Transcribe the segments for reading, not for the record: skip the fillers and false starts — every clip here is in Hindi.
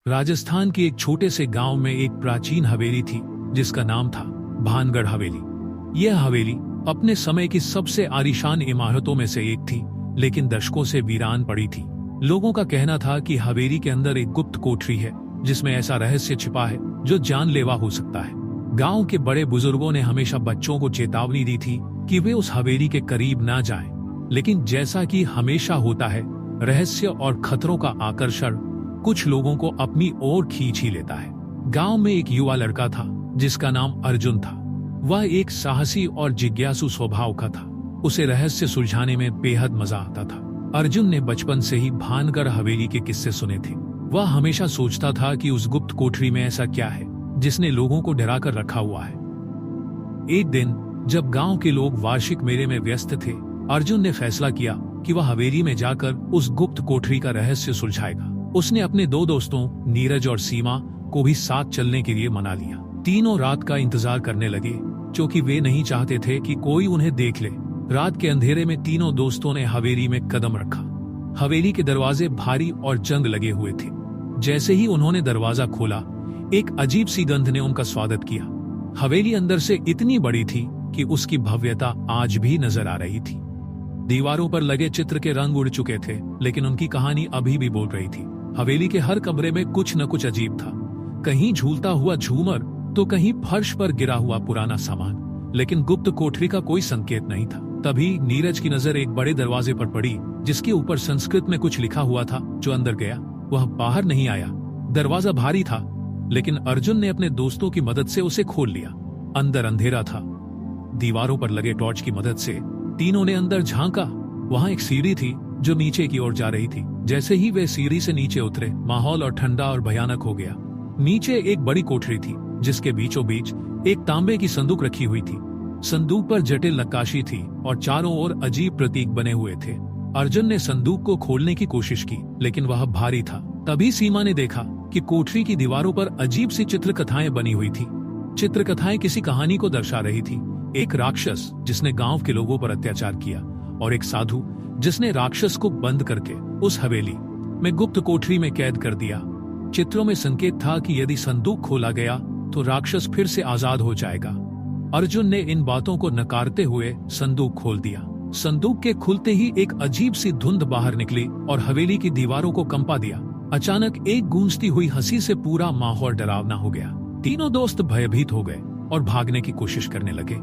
राजस्थान के एक छोटे से गांव में एक प्राचीन हवेली थी जिसका नाम था भानगढ़ हवेली। यह हवेली अपने समय की सबसे आलीशान इमारतों में से एक थी, लेकिन दशकों से वीरान पड़ी थी। लोगों का कहना था कि हवेली के अंदर एक गुप्त कोठरी है जिसमें ऐसा रहस्य छिपा है जो जानलेवा हो सकता है। गांव के बड़े बुजुर्गों ने हमेशा बच्चों को चेतावनी दी थी कि वे उस हवेली के करीब ना जाएं, लेकिन जैसा कि हमेशा होता है, रहस्य और खतरों का आकर्षण कुछ लोगों को अपनी ओर खींच ही लेता है। गांव में एक युवा लड़का था जिसका नाम अर्जुन था। वह एक साहसी और जिज्ञासु स्वभाव का था। उसे रहस्य सुलझाने में बेहद मजा आता था। अर्जुन ने बचपन से ही भानगढ़ हवेली के किस्से सुने थे। वह हमेशा सोचता था कि उस गुप्त कोठरी में ऐसा क्या है जिसने लोगों को डरा कर रखा हुआ है। एक दिन जब गांव के लोग वार्षिक मेले में व्यस्त थे, अर्जुन ने फैसला किया कि वह हवेली में जाकर उस गुप्त कोठरी का रहस्य सुलझाएगा। उसने अपने दो दोस्तों नीरज और सीमा को भी साथ चलने के लिए मना लिया। तीनों रात का इंतजार करने लगे क्योंकि वे नहीं चाहते थे कि कोई उन्हें देख ले। रात के अंधेरे में तीनों दोस्तों ने हवेली में कदम रखा। हवेली के दरवाजे भारी और जंग लगे हुए थे। जैसे ही उन्होंने दरवाजा खोला, एक अजीब सी गंध ने उनका स्वागत किया। हवेली अंदर से इतनी बड़ी थी कि उसकी भव्यता आज भी नजर आ रही थी। दीवारों पर लगे चित्र के रंग उड़ चुके थे, लेकिन उनकी कहानी अभी भी बोल रही थी। हवेली के हर कमरे में कुछ न कुछ अजीब था। कहीं झूलता हुआ झूमर तो कहीं फर्श पर गिरा हुआ पुराना सामान, लेकिन गुप्त कोठरी का कोई संकेत नहीं था। तभी नीरज की नजर एक बड़े दरवाजे पर पड़ी जिसके ऊपर संस्कृत में कुछ लिखा हुआ था। जो अंदर गया वह बाहर नहीं आया। दरवाजा भारी था, लेकिन अर्जुन ने अपने दोस्तों की मदद से उसे खोल लिया। अंदर अंधेरा था। दीवारों पर लगे टॉर्च की मदद से तीनों ने अंदर झांका। वहां एक सीढ़ी थी जो नीचे की ओर जा रही थी। जैसे ही वे सीढ़ी से नीचे उतरे, माहौल और ठंडा और भयानक हो गया। नीचे एक बड़ी कोठरी थी जिसके बीचों बीच एक तांबे की संदूक रखी हुई थी। संदूक पर जटिल नक्काशी थी और चारों ओर अजीब प्रतीक बने हुए थे। अर्जुन ने संदूक को खोलने की कोशिश की, लेकिन वह भारी था। तभी सीमा ने देखा कि कोठरी की दीवारों पर अजीब सी चित्रकथाएं बनी हुई थी। चित्रकथाएं किसी कहानी को दर्शा रही थी। एक राक्षस जिसने गांव के लोगों पर अत्याचार किया और एक साधु जिसने राक्षस को बंद करके उस हवेली में गुप्त कोठरी में कैद कर दिया। चित्रों में संकेत था कि यदि संदूक खोला गया तो राक्षस फिर से आजाद हो जाएगा। अर्जुन ने इन बातों को नकारते हुए संदूक खोल दिया। संदूक के खुलते ही एक अजीब सी धुंध बाहर निकली और हवेली की दीवारों को कंपा दिया। अचानक एक गूंजती हुई हंसी से पूरा माहौल डरावना हो गया। तीनों दोस्त भयभीत हो गए और भागने की कोशिश करने लगे,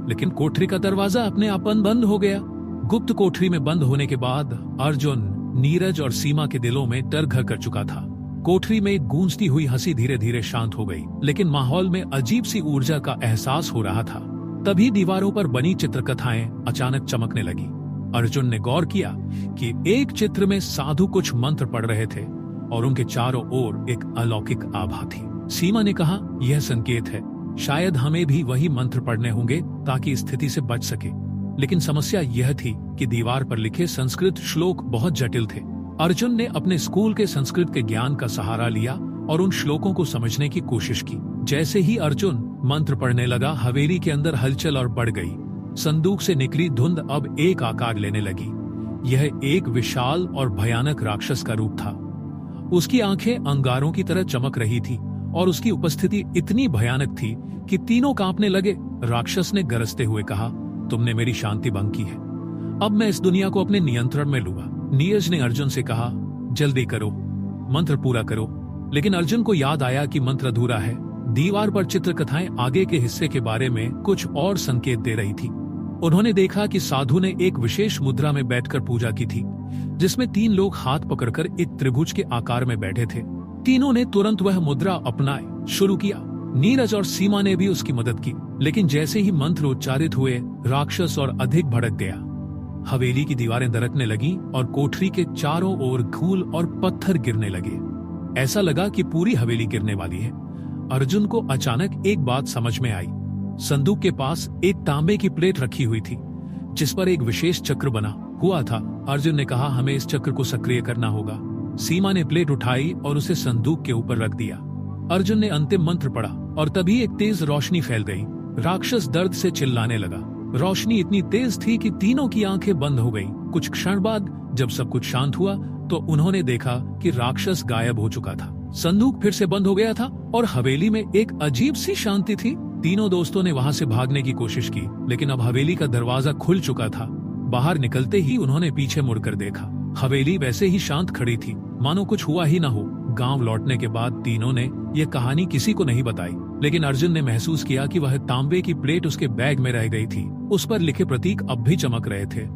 लेकिन कोठरी का दरवाजा अपने आप बंद हो गया। गुप्त कोठरी में बंद होने के बाद अर्जुन, नीरज और सीमा के दिलों में डर घर कर चुका था। कोठरी में एक गूंजती हुई हंसी धीरे धीरे शांत हो गई, लेकिन माहौल में अजीब सी ऊर्जा का एहसास हो रहा था। तभी दीवारों पर बनी चित्रकथाएं अचानक चमकने लगी। अर्जुन ने गौर किया कि एक चित्र में साधु कुछ मंत्र पढ़ रहे थे और उनके चारों ओर एक अलौकिक आभा थी। सीमा ने कहा, यह संकेत है, शायद हमें भी वही मंत्र पढ़ने होंगे ताकि इस स्थिति से बच सके। लेकिन समस्या यह थी कि दीवार पर लिखे संस्कृत श्लोक बहुत जटिल थे। अर्जुन ने अपने स्कूल के संस्कृत के ज्ञान का सहारा लिया और उन श्लोकों को समझने की कोशिश की। जैसे ही अर्जुन मंत्र पढ़ने लगा, हवेली के अंदर हलचल और बढ़ गई। संदूक से निकली धुंध अब एक आकार लेने लगी। यह एक विशाल और भयानक राक्षस का रूप था। उसकी आंखें अंगारों की तरह चमक रही थी और उसकी उपस्थिति इतनी भयानक थी कि तीनों कांपने लगे। राक्षस ने गरजते हुए कहा, तुमने मेरी शांति भंग की है। अब मैं इस दुनिया को अपने नियंत्रण में लूंगा। नीरज ने अर्जुन से कहा, जल्दी करो, मंत्र पूरा करो। लेकिन अर्जुन को याद आया कि मंत्र अधूरा है। दीवार पर चित्रकथाएं आगे के हिस्से के बारे में कुछ और संकेत दे रही थी। उन्होंने देखा कि साधु ने एक विशेष मुद्रा में बैठकर पूजा की थी, जिसमें तीन लोग हाथ पकड़कर एक त्रिभुज के आकार में बैठे थे। तीनों ने तुरंत वह मुद्रा अपनाए शुरू किया। नीरज और सीमा ने भी उसकी मदद की, लेकिन जैसे ही मंत्र उच्चारित हुए, राक्षस और अधिक भड़क गया। हवेली की दीवारें दरकने लगी और कोठरी के चारों ओर धूल और पत्थर गिरने लगे। ऐसा लगा कि पूरी हवेली गिरने वाली है। अर्जुन को अचानक एक बात समझ में आई। संदूक के पास एक तांबे की प्लेट रखी हुई थी जिस पर एक विशेष चक्र बना हुआ था। अर्जुन ने कहा, हमें इस चक्र को सक्रिय करना होगा। सीमा ने प्लेट उठाई और उसे संदूक के ऊपर रख दिया। अर्जुन ने अंतिम मंत्र पढ़ा और तभी एक तेज रोशनी फैल गई। राक्षस दर्द से चिल्लाने लगा। रोशनी इतनी तेज थी कि तीनों की आंखें बंद हो गईं। कुछ क्षण बाद जब सब कुछ शांत हुआ तो उन्होंने देखा कि राक्षस गायब हो चुका था। संदूक फिर से बंद हो गया था और हवेली में एक अजीब सी शांति थी। तीनों दोस्तों ने वहां से भागने की कोशिश की, लेकिन अब हवेली का दरवाजा खुल चुका था। बाहर निकलते ही उन्होंने पीछे मुड़कर देखा। हवेली वैसे ही शांत खड़ी थी, मानो कुछ हुआ ही ना हो। गांव लौटने के बाद तीनों ने यह कहानी किसी को नहीं बताई, लेकिन अर्जुन ने महसूस किया कि वह तांबे की प्लेट उसके बैग में रह गई थी। उस पर लिखे प्रतीक अब भी चमक रहे थे।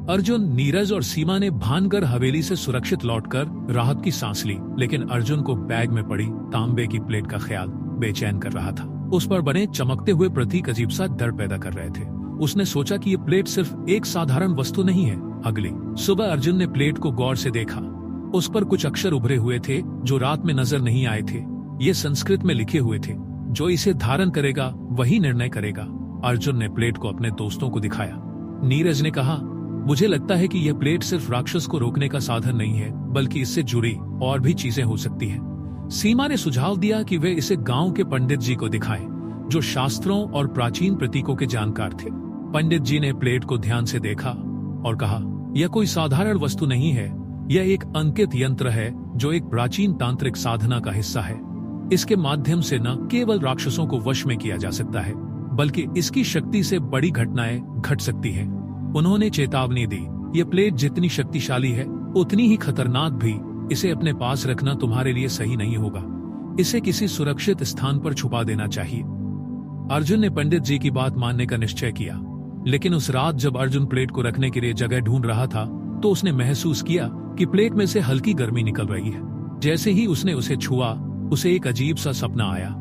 अर्जुन, नीरज और सीमा ने भानगढ़ हवेली से सुरक्षित लौटकर राहत की सांस ली, लेकिन अर्जुन को बैग में पड़ी तांबे की प्लेट का ख्याल बेचैन कर रहा था। उस पर बने चमकते हुए प्रतीक अजीब सा डर पैदा कर रहे थे। उसने सोचा कि ये प्लेट सिर्फ एक साधारण वस्तु नहीं है। अगली सुबह अर्जुन ने प्लेट को गौर से देखा। उस पर कुछ अक्षर उभरे हुए थे जो रात में नजर नहीं आए थे। ये संस्कृत में लिखे हुए थे, जो इसे धारण करेगा वही निर्णय करेगा। अर्जुन ने प्लेट को अपने दोस्तों को दिखाया। नीरज ने कहा, मुझे लगता है कि यह प्लेट सिर्फ राक्षस को रोकने का साधन नहीं है, बल्कि इससे जुड़ी और भी चीजें हो सकती हैं। सीमा ने सुझाव दिया कि वे इसे गांव के पंडित जी को दिखाएं, जो शास्त्रों और प्राचीन प्रतीकों के जानकार थे। पंडित जी ने प्लेट को ध्यान से देखा और कहा, यह कोई साधारण वस्तु नहीं है, यह एक अंकित यंत्र है जो एक प्राचीन तांत्रिक साधना का हिस्सा है। इसके माध्यम से न केवल राक्षसों को वश में किया जा सकता है, बल्कि इसकी शक्ति से बड़ी घटनाएं घट सकती है। उन्होंने चेतावनी दी, यह प्लेट जितनी शक्तिशाली है उतनी ही खतरनाक भी। इसे अपने पास रखना तुम्हारे लिए सही नहीं होगा। इसे किसी सुरक्षित स्थान पर छुपा देना चाहिए। अर्जुन ने पंडित जी की बात मानने का निश्चय किया, लेकिन उस रात जब अर्जुन प्लेट को रखने के लिए जगह ढूंढ रहा था, तो उसने महसूस किया कि प्लेट में से हल्की गर्मी निकल रही है। जैसे ही उसने उसे छुआ, उसे एक अजीब सा सपना आया।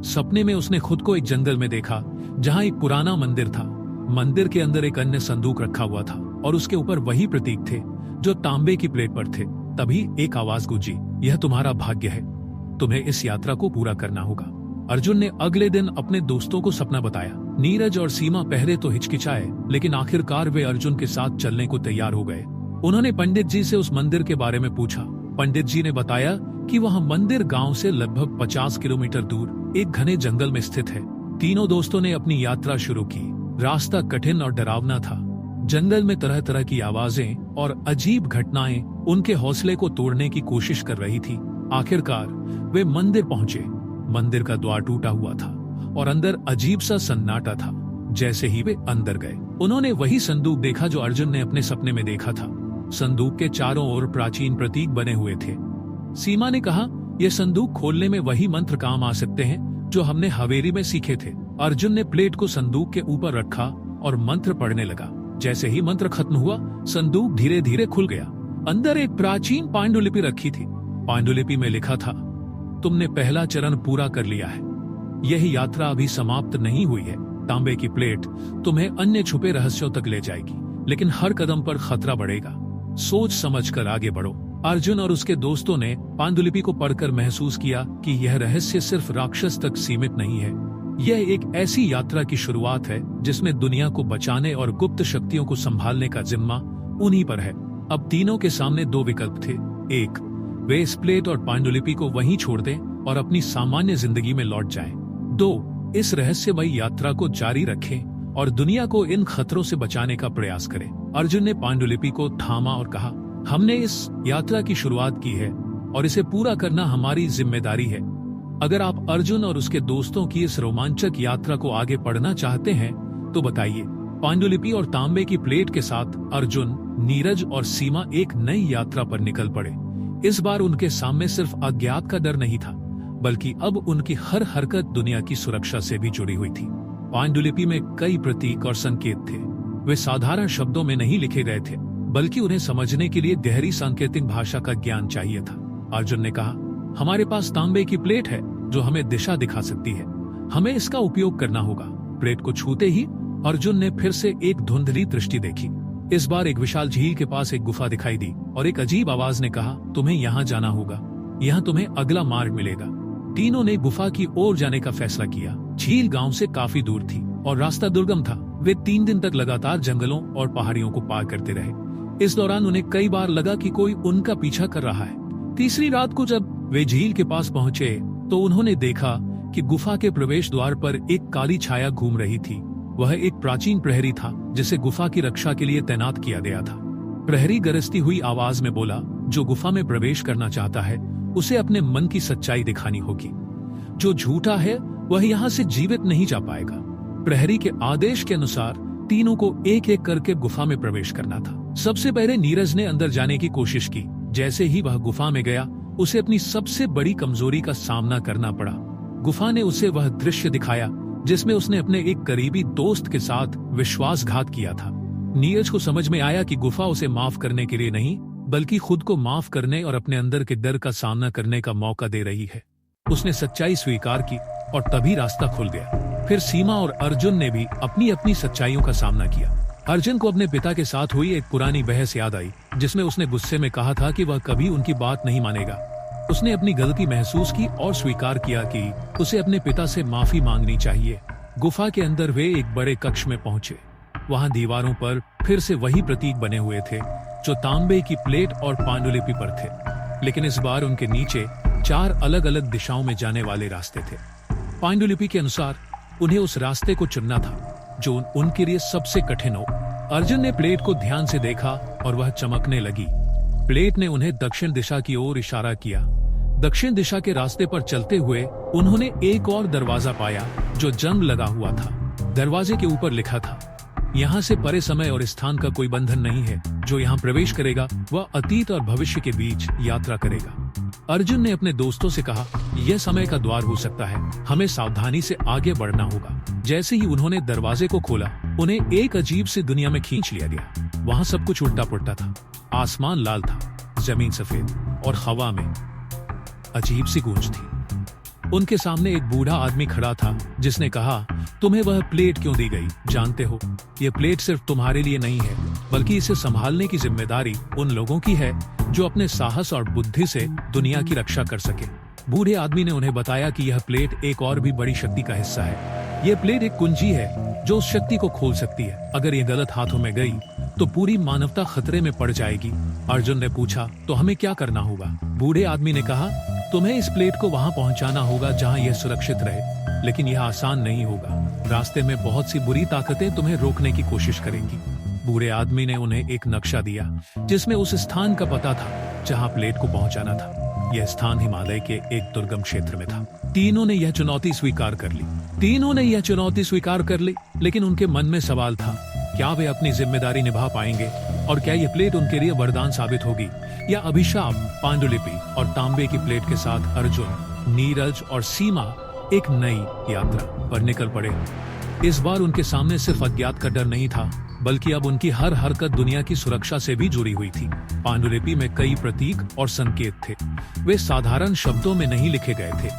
सपने में उसने खुद को एक जंगल में देखा, जहां एक पुराना मंदिर था। मंदिर के अंदर एक अन्य संदूक रखा हुआ था और उसके ऊपर वही प्रतीक थे जो तांबे की प्लेट पर थे। तभी एक आवाज गूंजी, यह तुम्हारा भाग्य है, तुम्हें इस यात्रा को पूरा करना होगा। अर्जुन ने अगले दिन अपने दोस्तों को सपना बताया। नीरज और सीमा पहले तो हिचकिचाए, लेकिन आखिरकार वे अर्जुन के साथ चलने को तैयार हो गए। उन्होंने पंडित जी से उस मंदिर के बारे में पूछा। पंडित जी ने बताया कि वह मंदिर गांव से लगभग 50 किलोमीटर दूर एक घने जंगल में स्थित है। तीनों दोस्तों ने अपनी यात्रा शुरू की। रास्ता कठिन और डरावना था। जंगल में तरह तरह की आवाजें और अजीब घटनाएं उनके हौसले को तोड़ने की कोशिश कर रही थी। आखिरकार वे मंदिर पहुंचे। मंदिर का द्वार टूटा हुआ था और अंदर अजीब सा सन्नाटा था। जैसे ही वे अंदर गए, उन्होंने वही संदूक देखा जो अर्जुन ने अपने सपने में देखा था। संदूक के चारों ओर प्राचीन प्रतीक बने हुए थे। सीमा ने कहा, यह संदूक खोलने में वही मंत्र काम आ सकते हैं जो हमने हवेली में सीखे थे। अर्जुन ने प्लेट को संदूक के ऊपर रखा और मंत्र पढ़ने लगा। जैसे ही मंत्र खत्म हुआ, संदूक धीरे धीरे खुल गया। अंदर एक प्राचीन पांडुलिपि रखी थी। पांडुलिपि में लिखा था, तुमने पहला चरण पूरा कर लिया है। यह यात्रा अभी समाप्त नहीं हुई है। तांबे की प्लेट तुम्हें अन्य छुपे रहस्यों तक ले जाएगी, लेकिन हर कदम पर खतरा बढ़ेगा। सोच समझकर आगे बढ़ो। अर्जुन और उसके दोस्तों ने पांडुलिपि को पढ़कर महसूस किया कि यह रहस्य सिर्फ राक्षस तक सीमित नहीं है। यह एक ऐसी यात्रा की शुरुआत है जिसमें दुनिया को बचाने और गुप्त शक्तियों को संभालने का जिम्मा उन्हीं पर है। अब तीनों के सामने दो विकल्प थे। एक, वे इस प्लेट और पांडुलिपि को वहीं छोड़ दें और अपनी सामान्य जिंदगी में लौट जाएं। दो, इस रहस्यमयी यात्रा को जारी रखें और दुनिया को इन खतरों से बचाने का प्रयास करें। अर्जुन ने पांडुलिपि को थामा और कहा, हमने इस यात्रा की शुरुआत की है और इसे पूरा करना हमारी जिम्मेदारी है। अगर आप अर्जुन और उसके दोस्तों की इस रोमांचक यात्रा को आगे पढ़ना चाहते हैं तो बताइए। पांडुलिपि और तांबे की प्लेट के साथ अर्जुन, नीरज और सीमा एक नई यात्रा पर निकल पड़े। इस बार उनके सामने सिर्फ अज्ञात का डर नहीं था, बल्कि अब उनकी हर हरकत दुनिया की सुरक्षा से भी जुड़ी हुई थी। पांडुलिपि में कई प्रतीक और संकेत थे। वे साधारण शब्दों में नहीं लिखे गए थे, बल्कि उन्हें समझने के लिए गहरी सांकेतिक भाषा का ज्ञान चाहिए था। अर्जुन ने कहा, हमारे पास तांबे की प्लेट है जो हमें दिशा दिखा सकती है। हमें इसका उपयोग करना होगा। प्लेट को छूते ही अर्जुन ने फिर से एक धुंधली दृष्टि देखी। इस बार एक विशाल झील के पास एक गुफा दिखाई दी और एक अजीब आवाज ने कहा, तुम्हें यहाँ जाना होगा। यहाँ तुम्हें अगला मार्ग मिलेगा। तीनों ने गुफा की ओर जाने का फैसला किया। झील गांव से काफी दूर थी और रास्ता दुर्गम था। वे 3 दिन तक लगातार जंगलों और पहाड़ियों को पार करते रहे। इस दौरान उन्हें कई बार लगा कि कोई उनका पीछा कर रहा है। तीसरी रात को जब वे झील के पास पहुंचे तो उन्होंने देखा कि गुफा के प्रवेश द्वार पर एक काली छाया घूम रही थी। वह एक प्राचीन प्रहरी था जिसे गुफा की रक्षा के लिए तैनात किया गया था। प्रहरी गरजती हुई आवाज में बोला, जो गुफा में प्रवेश करना चाहता है उसे अपने मन की सच्चाई दिखानी होगी। जो झूठा है वह यहाँ से जीवित नहीं जा पाएगा। प्रहरी के आदेश के अनुसार तीनों को एक एक करके गुफा में प्रवेश करना था। सबसे पहले नीरज ने अंदर जाने की कोशिश की। जैसे ही वह गुफा में गया, उसे अपनी सबसे बड़ी कमजोरी का सामना करना पड़ा। गुफा ने उसे वह दृश्य दिखाया जिसमें उसने अपने एक करीबी दोस्त के साथ विश्वासघात किया था। नीरज को समझ में आया कि गुफा उसे माफ करने के लिए नहीं, बल्कि खुद को माफ करने और अपने अंदर के डर का सामना करने का मौका दे रही है। उसने सच्चाई स्वीकार की और तभी रास्ता खुल गया। फिर सीमा और अर्जुन ने भी अपनी अपनी सच्चाइयों का सामना किया। अर्जुन को अपने पिता के साथ हुई एक पुरानी बहस याद आई, जिसमें उसने गुस्से में कहा था कि वह कभी उनकी बात नहीं मानेगा। उसने अपनी गलती महसूस की और स्वीकार किया कि उसे अपने पिता से माफी मांगनी चाहिए। गुफा के अंदर वे एक बड़े कक्ष में पहुंचे। वहां दीवारों पर फिर से वही प्रतीक बने हुए थे जो तांबे की प्लेट और पांडुलिपि पर थे, लेकिन इस बार उनके नीचे 4 अलग अलग दिशाओं में जाने वाले रास्ते थे। पांडुलिपि के अनुसार उन्हें उस रास्ते को चुनना था जो उनके लिए सबसे कठिन हो। अर्जुन ने प्लेट को ध्यान से देखा और वह चमकने लगी। प्लेट ने उन्हें दक्षिण दिशा की ओर इशारा किया। दक्षिण दिशा के रास्ते पर चलते हुए उन्होंने एक और दरवाजा पाया जो जंग लगा हुआ था। दरवाजे के ऊपर लिखा था, यहाँ से परे समय और स्थान का कोई बंधन नहीं है। जो यहाँ प्रवेश करेगा वह अतीत और भविष्य के बीच यात्रा करेगा। अर्जुन ने अपने दोस्तों से कहा, यह समय का द्वार हो सकता है, हमें सावधानी से आगे बढ़ना होगा। जैसे ही उन्होंने दरवाजे को खोला, उन्हें एक अजीब सी दुनिया में खींच लिया गया। वहाँ सब कुछ उल्टा पुल्टा था। आसमान लाल था, जमीन सफेद और हवा में अजीब सी गूंज थी। उनके सामने एक बूढ़ा आदमी खड़ा था जिसने कहा, तुम्हें वह प्लेट क्यों दी गई? जानते हो, यह प्लेट सिर्फ तुम्हारे लिए नहीं है, बल्कि इसे संभालने की जिम्मेदारी उन लोगों की है जो अपने साहस और बुद्धि से दुनिया की रक्षा कर सके। बूढ़े आदमी ने उन्हें बताया कि यह प्लेट एक और भी बड़ी शक्ति का हिस्सा है। यह प्लेट एक कुंजी है जो उस शक्ति को खोल सकती है। अगर ये गलत हाथों में गई तो पूरी मानवता खतरे में पड़ जाएगी। अर्जुन ने पूछा, तो हमें क्या करना होगा? बूढ़े आदमी ने कहा, तुम्हें इस प्लेट को वहां पहुंचाना होगा जहां यह सुरक्षित रहे, लेकिन यह आसान नहीं होगा। रास्ते में बहुत सी बुरी ताकतें तुम्हें रोकने की कोशिश करेंगी। बूढ़े आदमी ने उन्हें एक नक्शा दिया जिसमें उस स्थान का पता था जहां प्लेट को पहुंचाना था। यह स्थान हिमालय के एक दुर्गम क्षेत्र में था। तीनों ने यह चुनौती स्वीकार कर ली, लेकिन उनके मन में सवाल था, क्या वे अपनी जिम्मेदारी निभा पाएंगे और क्या यह प्लेट उनके लिए वरदान साबित होगी या अभिशाप? पांडुलिपि और तांबे की प्लेट के साथ अर्जुन, नीरज और सीमा एक नई यात्रा पर निकल पड़े। इस बार उनके सामने सिर्फ अज्ञात का डर नहीं था, बल्कि अब उनकी हर हरकत दुनिया की सुरक्षा से भी जुड़ी हुई थी। पांडुलिपि में कई प्रतीक और संकेत थे। वे साधारण शब्दों में नहीं लिखे गए थे,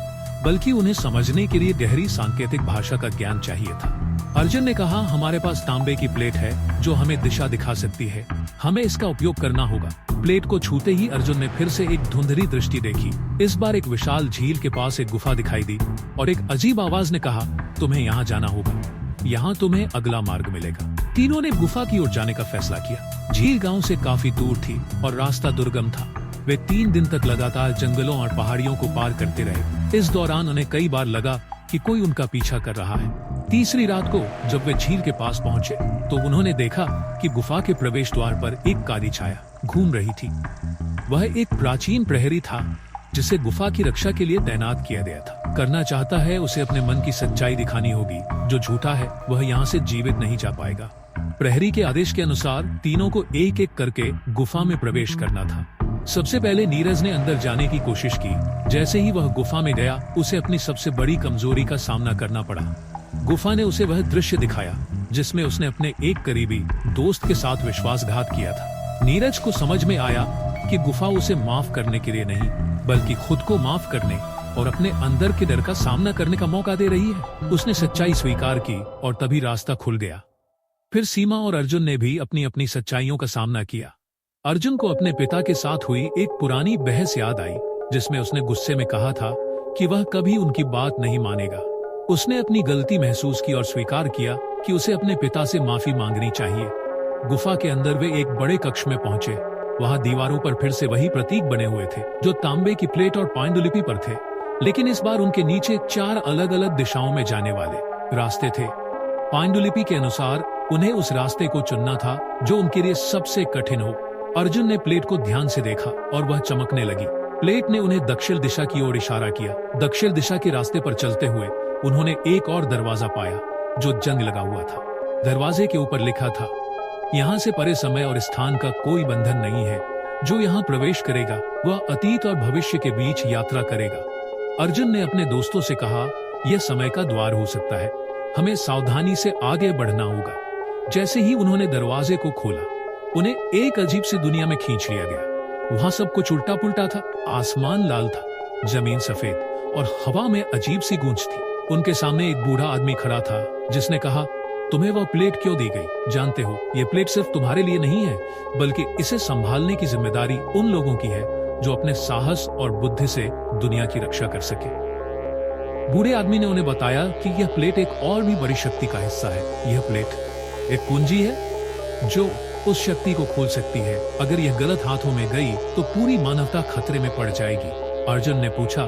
बल्कि उन्हें समझने के लिए गहरी सांकेतिक भाषा का ज्ञान चाहिए था। अर्जुन ने कहा, हमारे पास तांबे की प्लेट है जो हमें दिशा दिखा सकती है, हमें इसका उपयोग करना होगा। प्लेट को छूते ही अर्जुन ने फिर से एक धुंधली दृष्टि देखी। इस बार एक विशाल झील के पास एक गुफा दिखाई दी और एक अजीब आवाज ने कहा, तुम्हें यहाँ जाना होगा, यहाँ तुम्हें अगला मार्ग मिलेगा। तीनों ने गुफा की ओर जाने का फैसला किया। झील गांव से काफी दूर थी और रास्ता दुर्गम था। वे 3 दिन तक लगातार जंगलों और पहाड़ियों को पार करते रहे। इस दौरान उन्हें कई बार लगा कि कोई उनका पीछा कर रहा है। तीसरी रात को जब वे झील के पास पहुंचे तो उन्होंने देखा कि गुफा के प्रवेश द्वार पर एक काली छाया घूम रही थी। वह एक प्राचीन प्रहरी था जिसे गुफा की रक्षा के लिए तैनात किया गया था। करना चाहता है, उसे अपने मन की सच्चाई दिखानी होगी। जो झूठा है वह यहाँ से जीवित नहीं जा पाएगा। प्रहरी के आदेश के अनुसार तीनों को एक एक करके गुफा में प्रवेश करना था। सबसे पहले नीरज ने अंदर जाने की कोशिश की। जैसे ही वह गुफा में गया, उसे अपनी सबसे बड़ी कमजोरी का सामना करना पड़ा। गुफा ने उसे वह दृश्य दिखाया जिसमें उसने अपने एक करीबी दोस्त के साथ विश्वासघात किया था। नीरज को समझ में आया कि गुफा उसे माफ करने के लिए नहीं, बल्कि खुद को माफ करने और अपने अंदर के डर का सामना करने का मौका दे रही है। उसने सच्चाई स्वीकार की और तभी रास्ता खुल गया। फिर सीमा और अर्जुन ने भी अपनी अपनी सच्चाइयों का सामना किया। अर्जुन को अपने पिता के साथ हुई एक पुरानी बहस याद आई जिसमें उसने गुस्से में कहा था कि वह कभी उनकी बात नहीं मानेगा। उसने अपनी गलती महसूस की और स्वीकार किया कि उसे अपने पिता से माफी मांगनी चाहिए। गुफा के अंदर वे एक बड़े कक्ष में पहुंचे। वहां दीवारों पर फिर से वही प्रतीक बने हुए थे जो तांबे की प्लेट और पांडुलिपि पर थे, लेकिन इस बार उनके नीचे 4 अलग अलग दिशाओं में जाने वाले रास्ते थे। पांडुलिपि के अनुसार उन्हें उस रास्ते को चुनना था जो उनके लिए सबसे कठिन हो। अर्जुन ने प्लेट को ध्यान से देखा और वह चमकने लगी। प्लेट ने उन्हें दक्षिण दिशा की ओर इशारा किया। दक्षिण दिशा के रास्ते पर चलते हुए उन्होंने एक और दरवाजा पाया जो जंग लगा हुआ था। दरवाजे के ऊपर लिखा था, यहाँ से परे समय और स्थान का कोई बंधन नहीं है। जो यहाँ प्रवेश करेगा वह अतीत और भविष्य के बीच यात्रा करेगा। अर्जुन ने अपने दोस्तों से कहा, यह समय का द्वार हो सकता है, हमें सावधानी से आगे बढ़ना होगा। जैसे ही उन्होंने दरवाजे को खोला, उन्हें एक अजीब सी दुनिया में खींच लिया गया। वहां सब कुछ उल्टा पुल्टा था। आसमान लाल था, जमीन सफेद और हवा में अजीब सी गूंज थी। उनके सामने एक बूढ़ा आदमी खड़ा था जिसने कहा, तुम्हें वह प्लेट क्यों दी गई? जानते हो, ये प्लेट सिर्फ तुम्हारे लिए नहीं है, बल्कि इसे संभालने की जिम्मेदारी उन लोगों की है जो अपने साहस और बुद्धि से दुनिया की रक्षा कर सके। बूढ़े आदमी ने उन्हें बताया कि यह प्लेट एक और भी बड़ी शक्ति का हिस्सा है। यह प्लेट एक कुंजी है जो उस शक्ति को खोल सकती है। अगर यह गलत हाथों में गई तो पूरी मानवता खतरे में पड़ जाएगी। अर्जुन ने पूछा,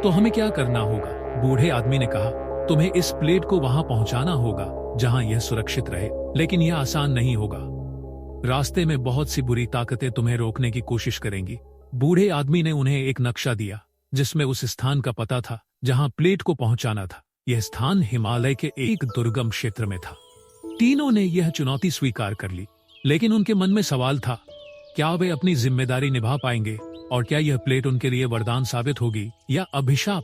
तो हमें क्या करना होगा? बूढ़े आदमी ने कहा, तुम्हें इस प्लेट को वहां पहुंचाना होगा जहां यह सुरक्षित रहे, लेकिन यह आसान नहीं होगा। रास्ते में बहुत सी बुरी ताकतें तुम्हें रोकने की कोशिश करेंगी। बूढ़े आदमी ने उन्हें एक नक्शा दिया जिसमें उस स्थान का पता था जहां प्लेट को पहुंचाना था। यह स्थान हिमालय के एक दुर्गम क्षेत्र में था। तीनों ने यह चुनौती स्वीकार कर ली, लेकिन उनके मन में सवाल था, क्या वे अपनी जिम्मेदारी निभा पाएंगे और क्या यह प्लेट उनके लिए वरदान साबित होगी या अभिशाप?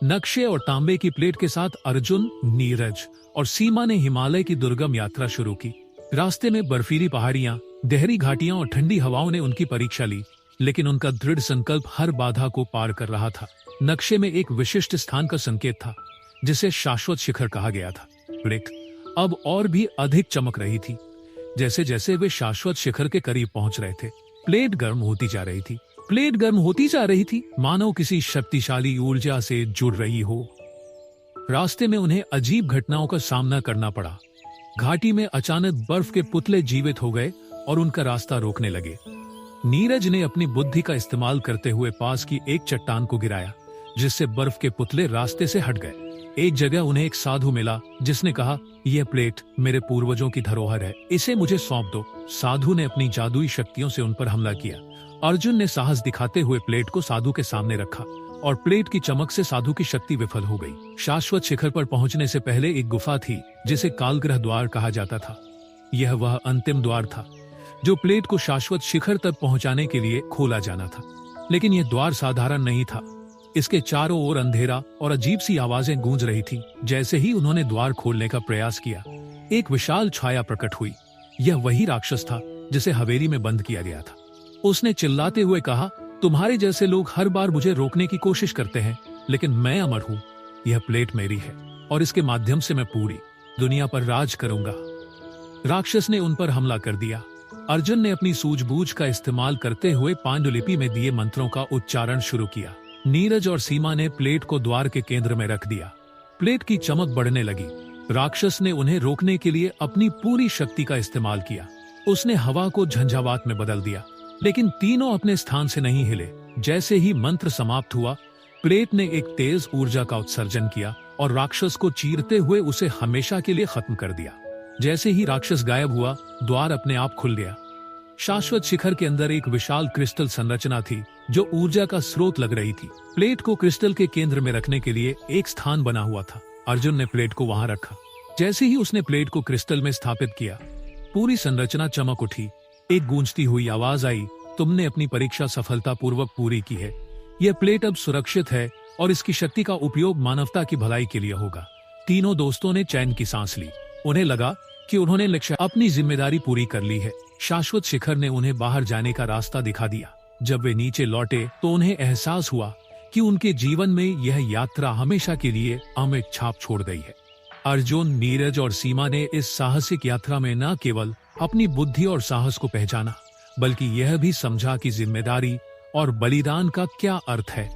नक्शे और तांबे की प्लेट के साथ अर्जुन, नीरज और सीमा ने हिमालय की दुर्गम यात्रा शुरू की। रास्ते में बर्फीली पहाड़ियां, गहरी घाटियां और ठंडी हवाओं ने उनकी परीक्षा ली, लेकिन उनका दृढ़ संकल्प हर बाधा को पार कर रहा था। नक्शे में एक विशिष्ट स्थान का संकेत था जिसे शाश्वत शिखर कहा गया था। प्लेट अब और भी अधिक चमक रही थी। जैसे जैसे वे शाश्वत शिखर के करीब पहुंच रहे थे, प्लेट गर्म होती जा रही थी। प्लेट गर्म होती जा रही थी, मानो किसी शक्तिशाली ऊर्जा से जुड़ रही हो। रास्ते में उन्हें अजीब घटनाओं का सामना करना पड़ा। घाटी में अचानक बर्फ के पुतले जीवित हो गए और उनका रास्ता रोकने लगे। नीरज ने अपनी बुद्धि का इस्तेमाल करते हुए पास की एक चट्टान को गिराया, जिससे बर्फ के पुतले रास्ते से हट गए। एक जगह उन्हें एक साधु मिला जिसने कहा, यह प्लेट मेरे पूर्वजों की धरोहर है, इसे मुझे सौंप दो। साधु ने अपनी जादुई शक्तियों से उन पर हमला किया। अर्जुन ने साहस दिखाते हुए प्लेट को साधु के सामने रखा और प्लेट की चमक से साधु की शक्ति विफल हो गई। शाश्वत शिखर पर पहुंचने से पहले एक गुफा थी जिसे कालग्रह द्वार कहा जाता था। यह वह अंतिम द्वार था जो प्लेट को शाश्वत शिखर तक पहुंचाने के लिए खोला जाना था। लेकिन यह द्वार साधारण नहीं था। इसके चारों ओर अंधेरा और अजीब सी आवाजें गूंज रही थी। जैसे ही उन्होंने द्वार खोलने का प्रयास किया, एक विशाल छाया प्रकट हुई। यह वही राक्षस था जिसे हवेली में बंद किया गया था। उसने चिल्लाते हुए कहा, तुम्हारे जैसे लोग हर बार मुझे रोकने की कोशिश करते हैं, लेकिन मैं अमर हूँ। यह प्लेट मेरी है और इसके माध्यम से मैं पूरी दुनिया पर राज करूंगा। राक्षस ने उन पर हमला कर दिया। अर्जुन ने अपनी सूझबूझ का इस्तेमाल करते हुए पांडुलिपि में दिए मंत्रों का उच्चारण शुरू किया। नीरज और सीमा ने प्लेट को द्वार के केंद्र में रख दिया। प्लेट की चमक बढ़ने लगी। राक्षस ने उन्हें रोकने के लिए अपनी पूरी शक्ति का इस्तेमाल किया। उसने हवा को झंझावात में बदल दिया, लेकिन तीनों अपने स्थान से नहीं हिले। जैसे ही मंत्र समाप्त हुआ, प्लेट ने एक तेज ऊर्जा का उत्सर्जन किया और राक्षस को चीरते हुए उसे हमेशा के लिए खत्म कर दिया। जैसे ही राक्षस गायब हुआ, द्वार अपने आप खुल गया। शाश्वत शिखर के अंदर एक विशाल क्रिस्टल संरचना थी जो ऊर्जा का स्रोत लग रही थी। प्लेट को क्रिस्टल के केंद्र में रखने के लिए एक स्थान बना हुआ था। अर्जुन ने प्लेट को वहां रखा। जैसे ही उसने प्लेट को क्रिस्टल में स्थापित किया, पूरी संरचना चमक उठी। एक गूंजती हुई आवाज आई, तुमने अपनी परीक्षा सफलतापूर्वक पूरी की है। यह प्लेट अब सुरक्षित है और इसकी शक्ति का उपयोग मानवता की भलाई के लिए होगा। तीनों दोस्तों ने चैन की सांस ली। उन्हें लगा कि उन्होंने लक्ष्य अपनी जिम्मेदारी पूरी कर ली है। शाश्वत शिखर ने उन्हें बाहर जाने का रास्ता दिखा दिया। जब वे नीचे लौटे तो उन्हें एहसास हुआ कि उनके जीवन में यह यात्रा हमेशा के लिए अमिट छाप छोड़ गई है। अर्जुन, नीरज और सीमा ने इस साहसिक यात्रा में न केवल अपनी बुद्धि और साहस को पहचाना, बल्कि यह भी समझा कि जिम्मेदारी और बलिदान का क्या अर्थ है।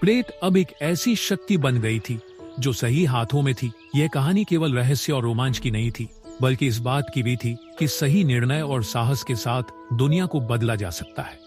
प्लेट अब एक ऐसी शक्ति बन गई थी जो सही हाथों में थी। यह कहानी केवल रहस्य और रोमांच की नहीं थी, बल्कि इस बात की भी थी कि सही निर्णय और साहस के साथ दुनिया को बदला जा सकता है।